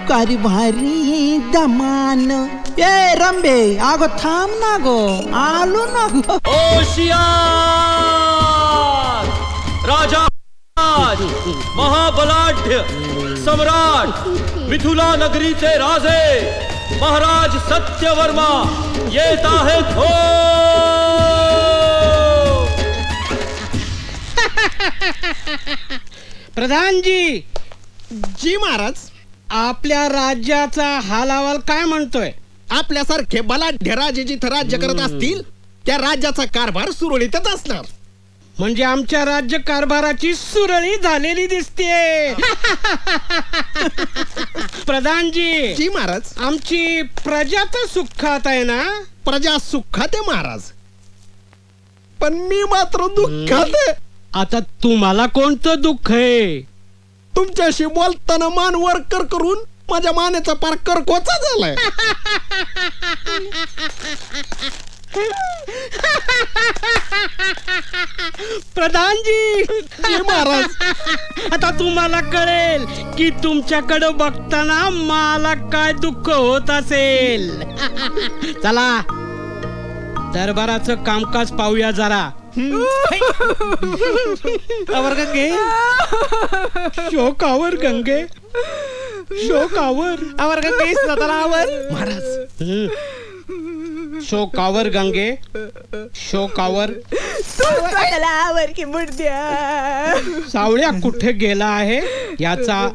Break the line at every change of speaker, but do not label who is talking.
कारभारी दमान ए रंबे अगो थांब ना गो आलो ना गो
राजा महाबलाढ्य सम्राट मिथिला नगरीचे राजे महाराज सत्यवर्मा येत आहेत हो.
प्रधानजी.
जी महाराज.
आपल्या राज्याचा हालअहवाल काय म्हणतोय?
आपल्यासारखे बलाढ्य राजे जिथं राज्य करत असतील त्या राज्याचा कारभार सुरळीतच असणार.
म्हणजे आमच्या राज्य कारभाराची सुरळी झालेली दिसते. प्रधानजी.
जी महाराज.
आमची प्रजा तर सुखात आहे ना?
प्रजा सुखात आहे महाराज, पण मी मात्र दुःखात आहे.
आता तुम्हाला कोणतं दुःख आहे?
तुमच्याशी बोलताना मान वर कर करून माझ्या मानेचा पार करकोचा झालाय.
प्रधानजी.
महाराज.
आता तुम्हाला कळेल की तुमच्याकडे बघताना मला काय दुःख होत असेल. चला दरबाराचं कामकाज पाहूया जरा. आवर गंगे, शोकावर गंगे, शोकावर आवर गंगे, स्वतःवर
महाराज.
शोकावर गंगे, शोकावर.
आवर की मुर्द्या.
सावळ्या कुठे गेला आहे याचा